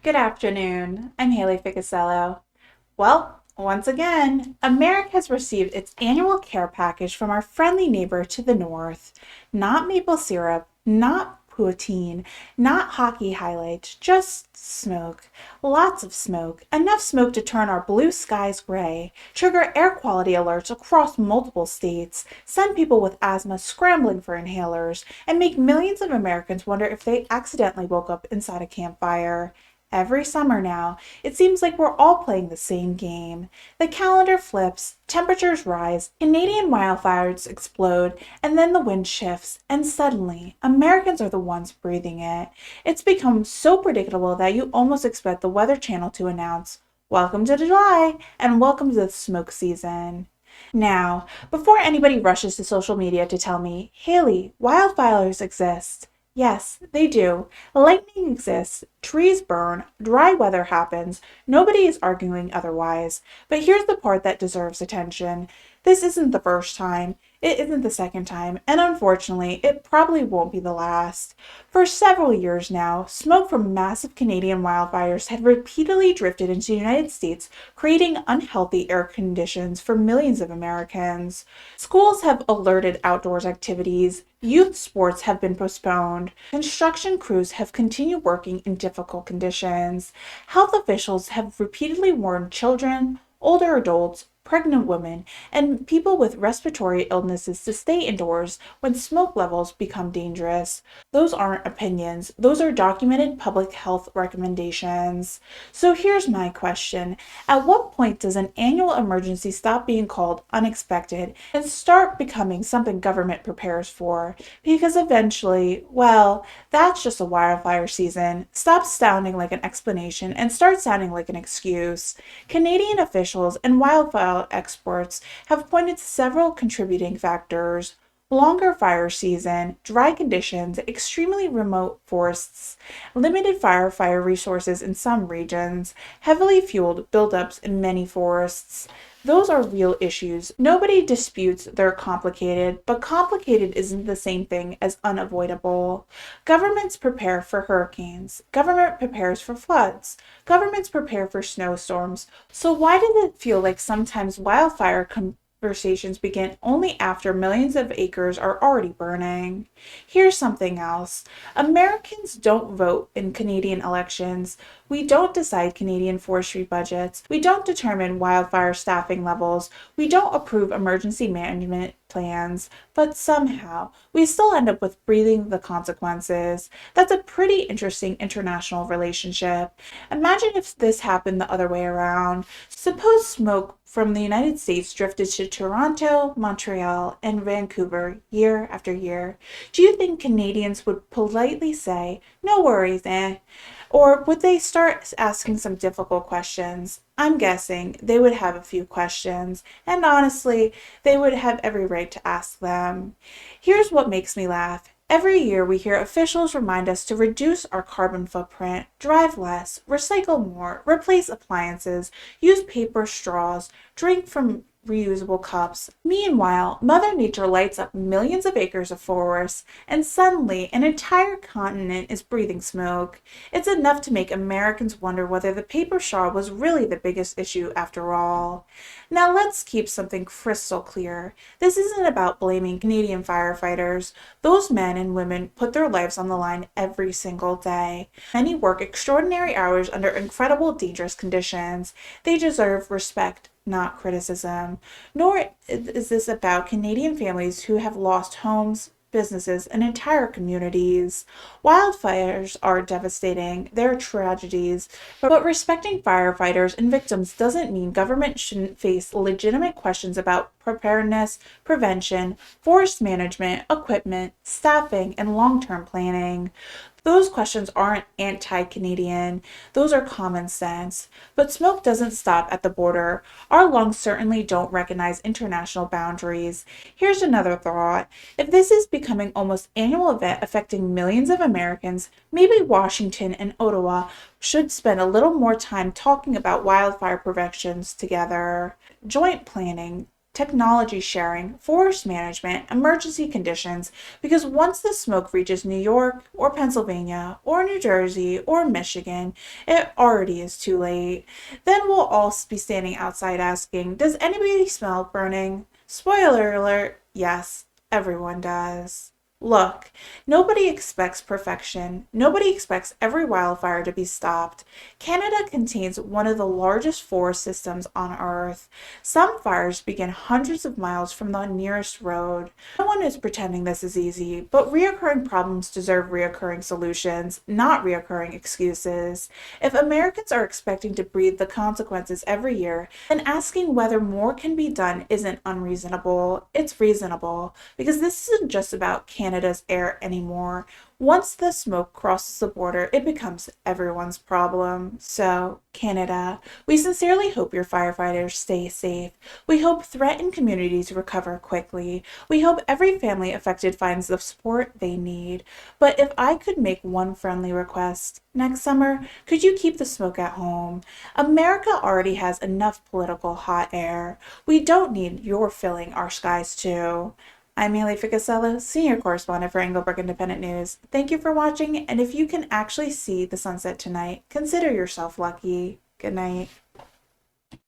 Good afternoon. I'm Haylee Ficuciello. Well, once again, America has received its annual care package from our friendly neighbor to the north. Not maple syrup, not poutine, not hockey highlights, just smoke. Lots of smoke. Enough smoke to turn our blue skies gray, trigger air quality alerts across multiple states, send people with asthma scrambling for inhalers, and make millions of Americans wonder if they accidentally woke up inside a campfire. Every summer now, it seems like we're all playing the same game. The calendar flips, temperatures rise, Canadian wildfires explode, and then the wind shifts, and suddenly, Americans are the ones breathing it. It's become so predictable that you almost expect the Weather Channel to announce, "Welcome to July, and welcome to the smoke season." Now, before anybody rushes to social media to tell me, "Haylee, wildfires exist." Yes, they do. Lightning exists, trees burn, dry weather happens. Nobody is arguing otherwise. But here's the part that deserves attention. This isn't the first time, it isn't the second time, and unfortunately, it probably won't be the last. For several years now, smoke from massive Canadian wildfires had repeatedly drifted into the United States, creating unhealthy air conditions for millions of Americans. Schools have alerted outdoors activities, youth sports have been postponed, construction crews have continued working in difficult conditions. Health officials have repeatedly warned children, older adults, pregnant women, and people with respiratory illnesses to stay indoors when smoke levels become dangerous. Those aren't opinions, those are documented public health recommendations. So here's my question. At what point does an annual emergency stop being called unexpected and start becoming something government prepares for? Because eventually, well, that's just a wildfire season. Stop sounding like an explanation and start sounding like an excuse. Canadian officials and wildfire experts have pointed to several contributing factors: longer fire season, dry conditions, extremely remote forests, limited firefighter resources in some regions, heavily fueled buildups in many forests. Those are real issues. Nobody disputes they're complicated, but complicated isn't the same thing as unavoidable. Governments prepare for hurricanes. Government prepares for floods. Governments prepare for snowstorms. So why does it feel like sometimes wildfire conversations begin only after millions of acres are already burning? Here's something else. Americans don't vote in Canadian elections. We don't decide Canadian forestry budgets. We don't determine wildfire staffing levels. We don't approve emergency management plans, but somehow we still end up with breathing the consequences. That's a pretty interesting international relationship. Imagine if this happened the other way around. Suppose smoke from the United States drifted to Toronto, Montreal, and Vancouver year after year. Do you think Canadians would politely say, "No worries, eh"? Or would they start asking some difficult questions? I'm guessing they would have a few questions, and honestly, they would have every right to ask them. Here's what makes me laugh. Every year we hear officials remind us to reduce our carbon footprint, drive less, recycle more, replace appliances, use paper straws, drink from reusable cups. Meanwhile, Mother Nature lights up millions of acres of forests, and suddenly an entire continent is breathing smoke. It's enough to make Americans wonder whether the paper straw was really the biggest issue after all. Now let's keep something crystal clear. This isn't about blaming Canadian firefighters. Those men and women put their lives on the line every single day. Many work extraordinary hours under incredible, dangerous conditions. They deserve respect, not criticism. Nor is this about Canadian families who have lost homes, businesses, and entire communities. Wildfires are devastating, they're tragedies, but respecting firefighters and victims doesn't mean government shouldn't face legitimate questions about preparedness, prevention, forest management, equipment, staffing, and long-term planning. Those questions aren't anti-Canadian, those are common sense. But smoke doesn't stop at the border. Our lungs certainly don't recognize international boundaries. Here's another thought. If this is becoming almost annual event affecting millions of Americans, maybe Washington and Ottawa should spend a little more time talking about wildfire preventions together. Joint planning, technology sharing, forest management, emergency conditions, because once the smoke reaches New York or Pennsylvania or New Jersey or Michigan, it already is too late. Then we'll all be standing outside asking, does anybody smell burning? Spoiler alert, yes, everyone does. Look, nobody expects perfection. Nobody expects every wildfire to be stopped. Canada contains one of the largest forest systems on Earth. Some fires begin hundreds of miles from the nearest road. No one is pretending this is easy, but reoccurring problems deserve reoccurring solutions, not reoccurring excuses. If Americans are expecting to breathe the consequences every year, then asking whether more can be done isn't unreasonable. It's reasonable, because this isn't just about Canada's air anymore. Once the smoke crosses the border, it becomes everyone's problem. So, Canada, we sincerely hope your firefighters stay safe. We hope threatened communities recover quickly. We hope every family affected finds the support they need. But if I could make one friendly request, next summer, could you keep the smoke at home? America already has enough political hot air. We don't need your filling our skies too. I'm Haylee Ficuciello, Senior Correspondent for Englebrook Independent News. Thank you for watching, and if you can actually see the sunset tonight, consider yourself lucky. Good night.